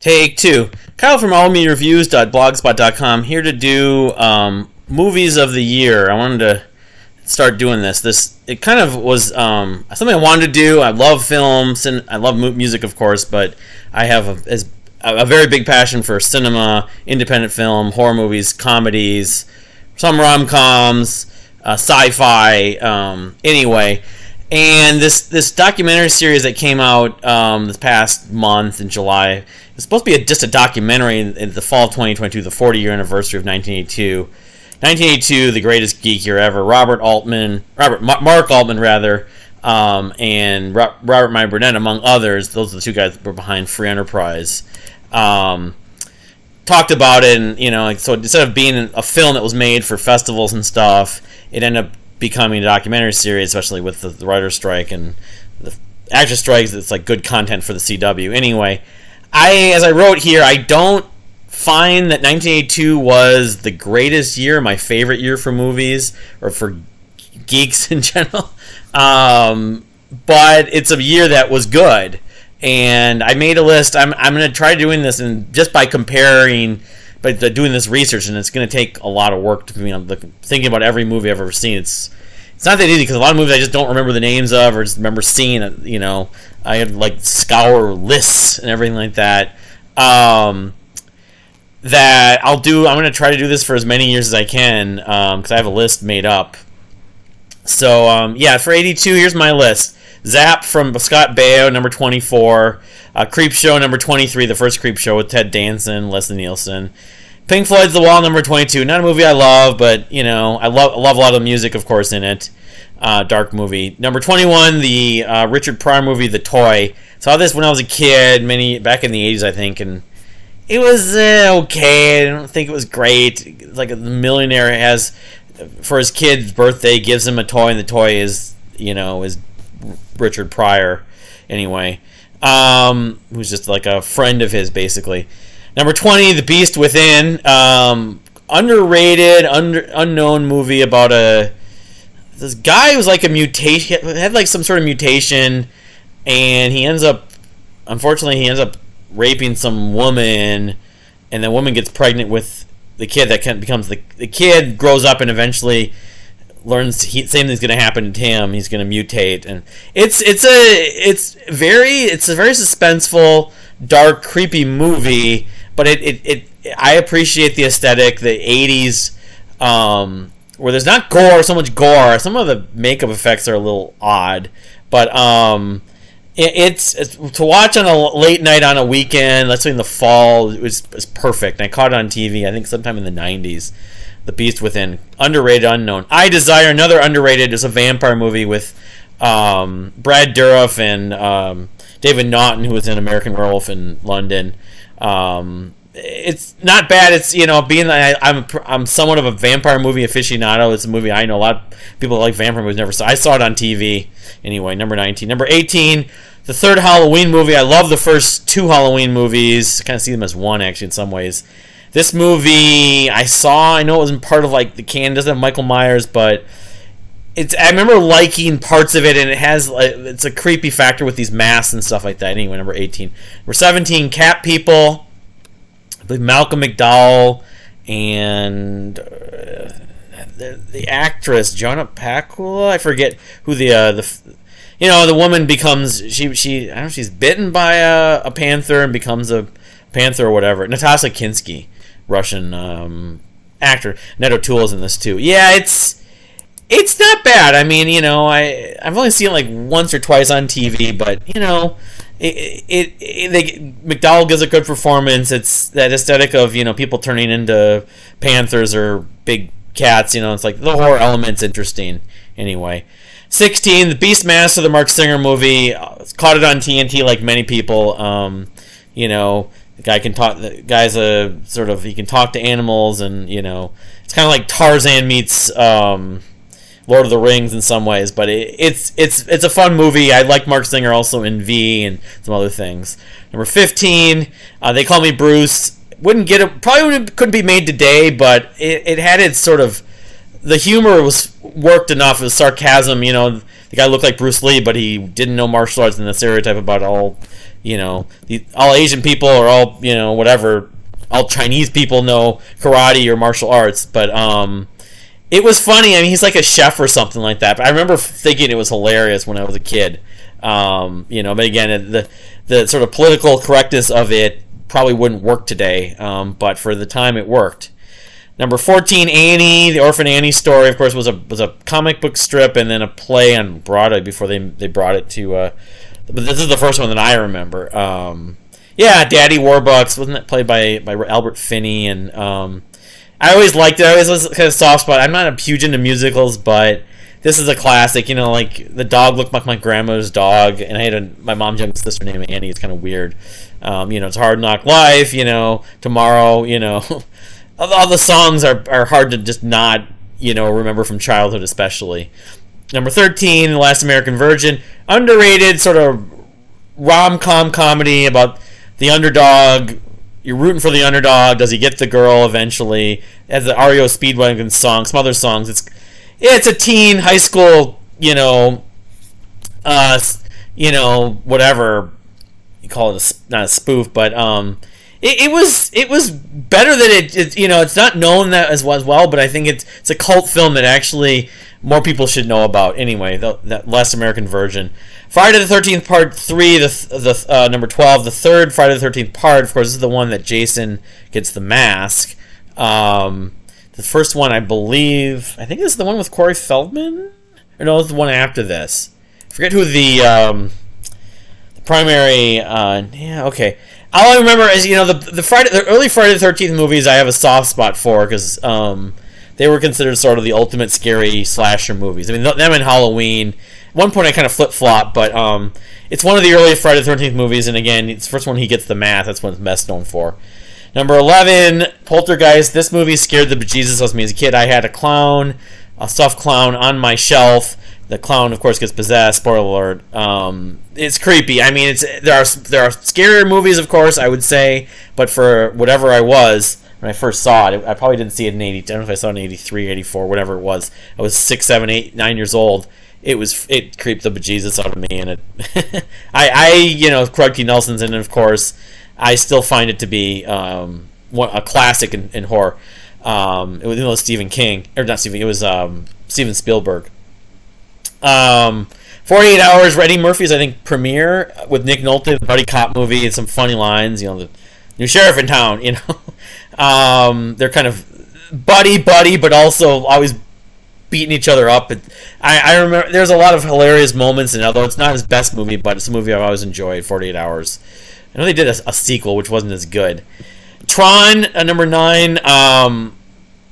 Take two. Kyle from allmereviews.blogspot.com here to do movies of the year. I wanted to start doing this. It kind of was something I wanted to do. I love films and I love music, of course, but I have a very big passion for cinema, independent film, horror movies, comedies, some rom-coms, sci-fi. Anyway. And this documentary series that came out this past month in July, it's supposed to be just a documentary in the fall of 2022, the 40-year anniversary of 1982. 1982, the greatest geek year ever. Mark Altman, and Robert Meyer Burnett, among others. Those are the two guys that were behind Free Enterprise. Talked about it, and so instead of being a film that was made for festivals and stuff, it ended up becoming a documentary series, especially with the writer's strike and the actor strikes. It's like good content for the CW. Anyway, as I wrote here, I don't find that 1982 was the greatest year, my favorite year for movies or for geeks in general. But it's a year that was good, and I made a list. I'm going to try doing this, and just by comparing. But doing this research, and it's going to take a lot of work to thinking about every movie I've ever seen. It's not that easy because a lot of movies I just don't remember the names of, or just remember seeing it. I had like scour lists and everything like that. That I'll do. I'm going to try to do this for as many years as I can because I have a list made up. So for 82, here's my list: Zap from Scott Baio, number 24. Creep Show, number 23, the first Creep Show with Ted Danson, Leslie Nielsen. Pink Floyd's The Wall, number 22. Not a movie I love, but, I love a lot of the music, of course, in it. Dark movie. Number 21, the Richard Pryor movie, The Toy. Saw this when I was a kid, back in the 80s, I think, and it was okay. I don't think it was great. Like, the millionaire has, for his kid's birthday, gives him a toy, and the toy is Richard Pryor. Anyway. Who's just like a friend of his, basically. Number 20, The Beast Within. Underrated, unknown movie about this guy who's like a mutation, had like some sort of mutation, and he ends up raping some woman, and the woman gets pregnant with the kid that becomes the kid grows up and eventually learns same thing's going to happen to him. He's going to mutate, and it's a very suspenseful, dark, creepy movie. But I appreciate the aesthetic, the 80s, where there's not so much gore. Some of the makeup effects are a little odd, but it's to watch on a late night on a weekend. Let's say in the fall, it's perfect. And I caught it on TV, I think sometime in the 90s. The Beast Within. Underrated, unknown. I Desire, another underrated, is a vampire movie with Brad Dourif and David Naughton, who was in American Werewolf in London. It's not bad. It's being I'm somewhat of a vampire movie aficionado. It's a movie I know a lot of people like vampire movies never saw. I saw it on TV. Anyway, number 19. Number 18, the third Halloween movie. I love the first two Halloween movies. I kind of see them as one, actually, in some ways. This movie I know it wasn't part of like the canon. It doesn't have Michael Myers, but I remember liking parts of it, and it's a creepy factor with these masks and stuff like that. Anyway, number 18. Number 17, Cat People. I believe Malcolm McDowell and the actress Jonna Pakula. I forget who the woman becomes. She I don't know if she's bitten by a panther and becomes a panther or whatever. Natasha Kinski. Russian actor. Ned O'Toole's in this too. Yeah, it's not bad. I mean, I've only seen it like once or twice on TV, but McDowell gives a good performance. It's that aesthetic of people turning into panthers or big cats. It's like the horror element's interesting. Anyway, 16, the Beastmaster, the Mark Singer movie. Caught it on TNT like many people. The guy can talk. The guy's he can talk to animals, and it's kind of like Tarzan meets Lord of the Rings in some ways. But it's a fun movie. I like Mark Singer also in V and some other things. Number 15, They Call Me Bruce. Probably couldn't be made today, but it had its sort of, the humor was worked enough. It was sarcasm. The guy looked like Bruce Lee, but he didn't know martial arts, and the stereotype about all all Asian people or all whatever, all Chinese people know karate or martial arts, but it was funny. I mean, he's like a chef or something like that. But I remember thinking it was hilarious when I was a kid. But again, the sort of political correctness of it probably wouldn't work today. But for the time, it worked. Number 14, Annie, the Orphan Annie story, of course, was a comic book strip and then a play on Broadway before they brought it to. But this is the first one that I remember. Daddy Warbucks, wasn't it played by Albert Finney? And I always liked it. I always was kind of soft spot. I'm not a huge into musicals, but this is a classic. Like the dog looked like my grandmother's dog, and I had my mom's younger sister named Annie. It's kind of weird. It's Hard Knock Life. Tomorrow. All the songs are hard to just not remember from childhood, especially. Number 13, The Last American Virgin, underrated sort of rom-com comedy about the underdog. You're rooting for the underdog. Does he get the girl eventually? As the REO Speedwagon song, some other songs. It's a teen high school, whatever you call it, not a spoof, but it was better than it. It's not known that as well, but I think it's a cult film that actually more people should know about. Anyway, that Last American Virgin. Friday the 13th Part 3, the number 12, the third Friday the 13th part. Of course, this is the one that Jason gets the mask. The first one, I think this is the one with Corey Feldman? Or no, it's the one after this. I forget who the primary... okay. All I remember is, the early Friday the 13th movies I have a soft spot for because they were considered sort of the ultimate scary slasher movies. I mean, them and Halloween... At one point I kind of flip-flop, but it's one of the earliest Friday the 13th movies, and again, it's the first one he gets the mask. That's what it's best known for. Number 11, Poltergeist. This movie scared the bejesus out of me as a kid. I had a stuffed clown on my shelf. The clown, of course, gets possessed. Spoiler alert. It's creepy. I mean, there are scarier movies, of course, I would say, but for whatever I was when I first saw it, I probably didn't see it in 80. I don't know if I saw it in 83, 84, whatever it was. I was 6, 7, 8, 9 years old. It creeped the bejesus out of me, and Craig T. Nelson's in it, of course. I still find it to be a classic in horror. It was Stephen King, or not Stephen. It was Steven Spielberg. 48 Hours, Eddie Murphy's, I think, premiere with Nick Nolte, the buddy cop movie, and some funny lines. The new sheriff in town. They're kind of buddy, but also always beating each other up. I remember there's a lot of hilarious moments, and although it's not his best movie, but it's a movie I've always enjoyed. 48 Hours. I know they did a sequel, which wasn't as good. Tron, number 9.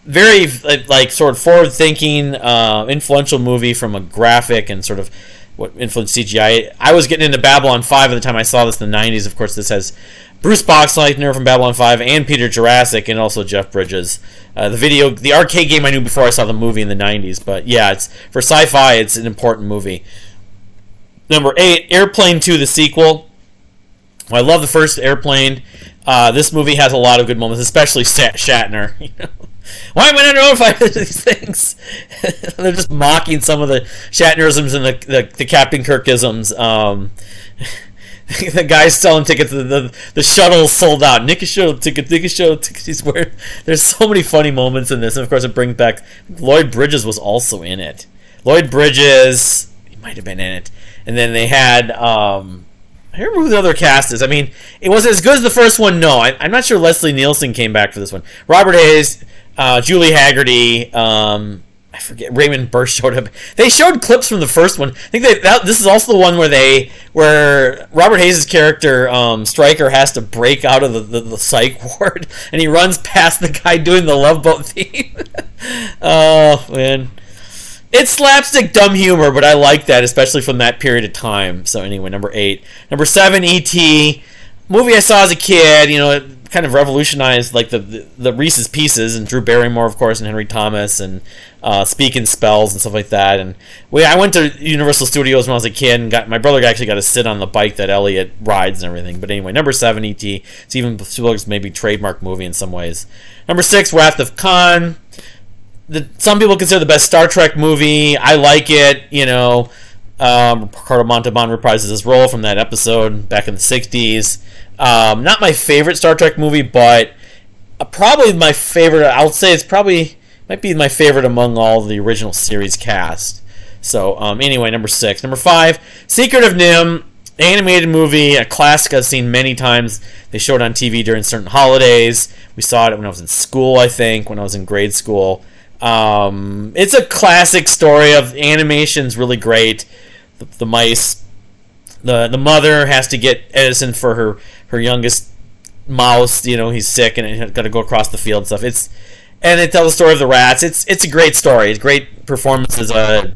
Very sort of forward-thinking, influential movie from a graphic and sort of what influenced CGI. I was getting into Babylon 5 at the time I saw this in the 90s. Of course, this has Bruce Boxleitner from Babylon 5 and Peter Jurassic and also Jeff Bridges. The arcade game I knew before I saw the movie in the 90s. But yeah, it's for sci-fi, it's an important movie. Number 8, Airplane 2, the sequel. Well, I love the first Airplane. This movie has a lot of good moments, especially Shatner. Why am I not notified of these things? They're just mocking some of the Shatnerisms and the Captain Kirkisms. The guy's selling tickets. The shuttle sold out. Nick is shuttle tickets. He's wearing. There's so many funny moments in this, and of course it brings back. Lloyd Bridges was also in it. Lloyd Bridges, he might have been in it, and then they had. I remember who the other cast is. I mean, it wasn't as good as the first one. No, I'm not sure Leslie Nielsen came back for this one. Robert Hayes, Julie Haggerty, I forget, Raymond Burr showed up. They showed clips from the first one. I think this is also the one where Robert Hayes' character Stryker has to break out of the psych ward, and he runs past the guy doing the Love Boat theme. Oh man. It's slapstick dumb humor, but I like that, especially from that period of time. So anyway, number 8. Number 7, E.T. Movie I saw as a kid. It kind of revolutionized like the Reese's Pieces, and Drew Barrymore, of course, and Henry Thomas, and Speak in Spells and stuff like that. And I went to Universal Studios when I was a kid, and my brother actually got to sit on the bike that Elliot rides and everything. But anyway, number 7, E.T. It's even Spielberg's maybe trademark movie in some ways. Number 6, Wrath of Khan. Some people consider the best Star Trek movie. I like it. Ricardo Montalban reprises his role from that episode back in the 60s. Not my favorite Star Trek movie, but probably my favorite. I'll say it's probably might be my favorite among all the original series cast. So anyway, number 6. Number 5, Secret of NIMH, animated movie, a classic I've seen many times. They showed it on TV during certain holidays. We saw it when I was in school, I think, when I was in grade school. It's a classic story of animation's really great. The mice, the mother has to get Edison for her youngest mouse. You know, he's sick and he's got to go across the field and stuff. And it tells the story of the rats. It's a great story. It's great performances. Not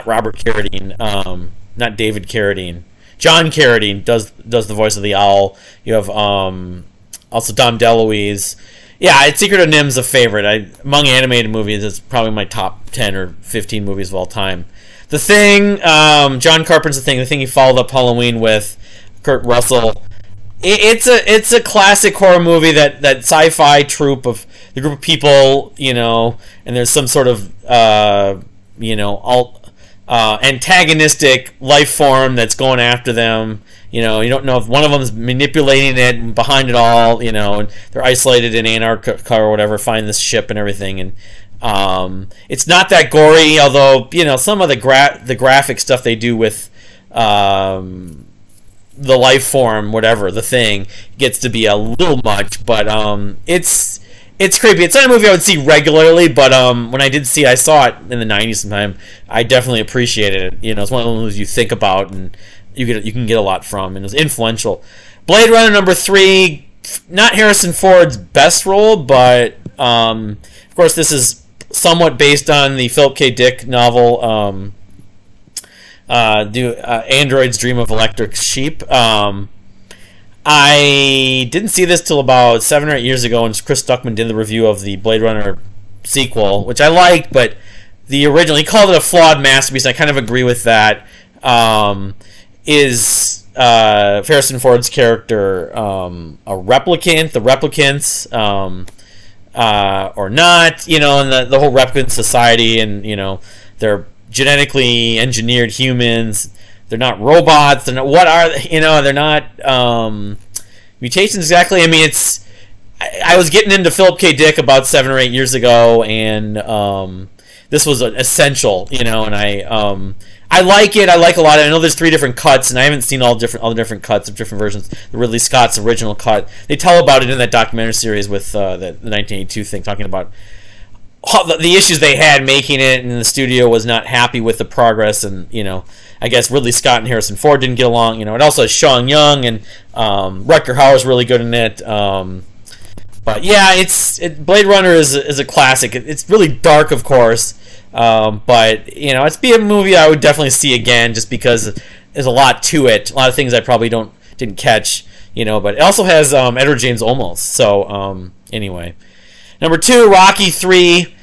Robert Carradine. Not David Carradine. John Carradine does the voice of the owl. You have also Dom DeLuise. Yeah, Secret of NIMH's a favorite. Among animated movies, it's probably my top 10 or 15 movies of all time. The Thing, John Carpenter's The Thing he followed up Halloween with, Kurt Russell. It's a classic horror movie, that sci-fi troupe of the group of people, you know, and there's some sort of antagonistic life form that's going after them. You know, you don't know if one of them is manipulating it and behind it all, you know, and they're isolated in Antarctica or whatever, find this ship and everything. And it's not that gory, although, you know, some of the graphic stuff they do with the life form, whatever, the Thing, gets to be a little much, but it's creepy. It's not a movie I would see regularly, but when I did see it, I saw it in the 90s sometime. I definitely appreciated it. You know, it's one of those movies you think about and you can get a lot from, and it was influential. Blade Runner number 3, not Harrison Ford's best role, but of course this is somewhat based on the Philip K. Dick novel, Android's Dream of Electric Sheep. I didn't see this till about 7 or 8 years ago when Chris Stuckman did the review of the Blade Runner sequel, which I liked, but the original, he called it a flawed masterpiece, and I kind of agree with that. Is Harrison Ford's character a replicant, the replicants, or not, you know, and the whole replicant society, and, you know, they're genetically engineered humans. They're not robots. They're not. What are they? You know? They're not mutations exactly. I mean, I was getting into Philip K. Dick about 7 or 8 years ago, and this was an essential. You know, and I like it. I like a lot of it. I know there's 3 different cuts, and I haven't seen all the different cuts of different versions. The Ridley Scott's original cut. They tell about it in that documentary series with the 1982 thing, talking about the issues they had making it, and the studio was not happy with the progress, and, you know, I guess Ridley Scott and Harrison Ford didn't get along. You know, it also has Sean Young, and Rutger Hauer's really good in it. But yeah, Blade Runner is a classic. It's really dark, of course, but, you know, it's be a movie I would definitely see again, just because there's a lot to it. A lot of things I probably didn't catch, you know. But it also has Edward James Olmos. So anyway, number 2, Rocky 3.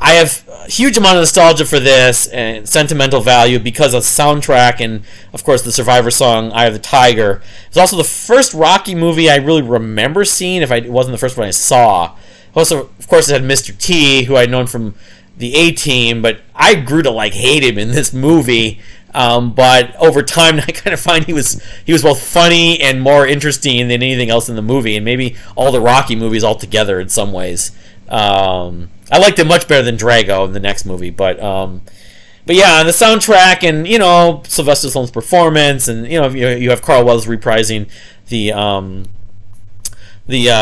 I have a huge amount of nostalgia for this and sentimental value because of the soundtrack and, of course, the Survivor song, Eye of the Tiger. It's also the first Rocky movie I really remember seeing, if it wasn't the first one I saw. Also, of course, it had Mr. T, who I'd known from the A-Team, but I grew to, hate him in this movie. But over time, I kind of find he was both funny and more interesting than anything else in the movie, and maybe all the Rocky movies altogether in some ways. I liked it much better than Drago in the next movie, but yeah, on the soundtrack, and, you know, Sylvester Stallone's performance, and, you know, you have Carl Weathers reprising the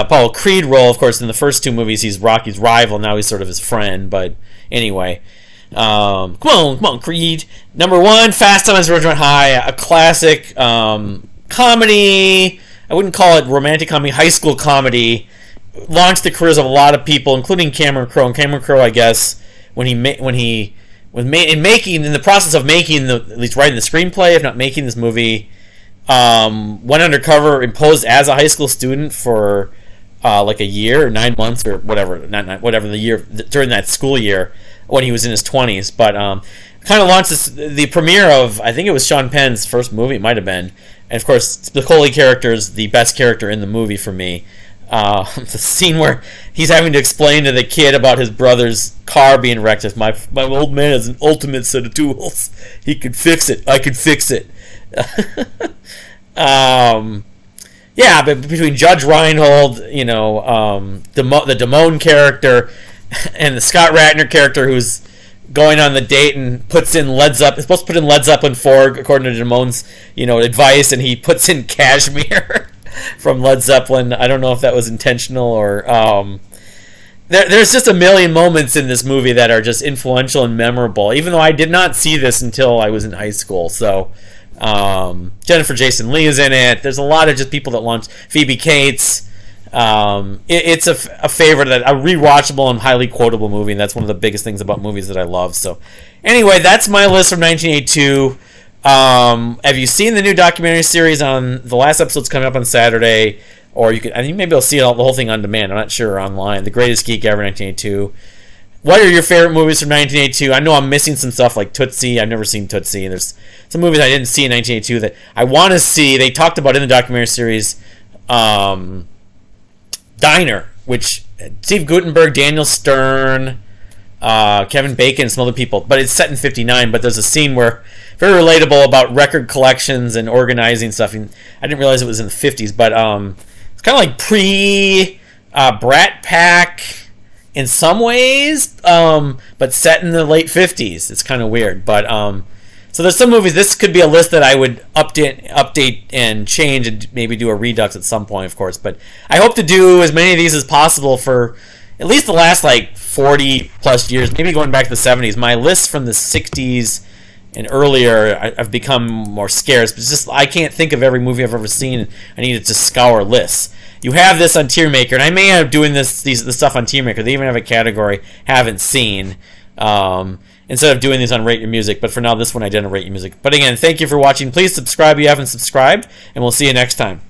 Apollo Creed role. Of course, in the first 2 movies, he's Rocky's rival. Now he's sort of his friend. But anyway, come on, Creed. Number 1, Fast Times at Ridgemont High, a classic comedy. I wouldn't call it romantic comedy, high school comedy. Launched the careers of a lot of people, including Cameron Crowe. And Cameron Crowe, I guess, in the process of making at least writing the screenplay, if not making this movie, went undercover, imposed as a high school student for a year or 9 months or whatever, whatever the year during that school year when he was in his 20s. But kind of launched the premiere of, I think it was Sean Penn's first movie. It might have been, and of course, Spicoli character is the best character in the movie for me. The scene where he's having to explain to the kid about his brother's car being wrecked. Is my old man has an ultimate set of tools. He could fix it. I could fix it. Yeah, but between Judge Reinhold, the Damone character, and the Scott Ratner character who's going on the date and puts in Led Zeppelin. He's supposed to put in Led Zeppelin 4 according to Damone's, advice, and he puts in Kashmir from Led Zeppelin. I don't know if that was intentional or there's just a million moments in this movie that are just influential and memorable, even though I did not see this until I was in high school. So Jennifer Jason Leigh is in it. There's a lot of just people that launched. Phoebe Cates. It's a favorite, a rewatchable and highly quotable movie, and that's one of the biggest things about movies that I love. So anyway, that's my list from 1982. Have you seen the new documentary series on the last episode's coming up on Saturday? Or you could, I think maybe I'll see the whole thing on demand. I'm not sure, online. The Greatest Geek Ever 1982. What are your favorite movies from 1982? I know I'm missing some stuff like Tootsie. I've never seen Tootsie. There's some movies I didn't see in 1982 that I want to see. They talked about in the documentary series Diner, which Steve Guttenberg, Daniel Stern, Kevin Bacon, and some other people. But it's set in 59, but there's a scene where very relatable about record collections and organizing stuff. And I didn't realize it was in the 50s, but it's kind of like pre-Brat Pack in some ways, but set in the late 50s. It's kind of weird. But so there's some movies. This could be a list that I would update and change and maybe do a redux at some point, of course. But I hope to do as many of these as possible for at least the last 40 plus years, maybe going back to the 70s. My list from the 60s and earlier, I've become more scarce. But it's just I can't think of every movie I've ever seen. I needed to scour lists. You have this on Tiermaker, and I may end up doing this stuff on Tiermaker. They even have a category haven't seen instead of doing these on Rate Your Music. But for now, this one I didn't rate your music. But again, thank you for watching. Please subscribe if you haven't subscribed, and we'll see you next time.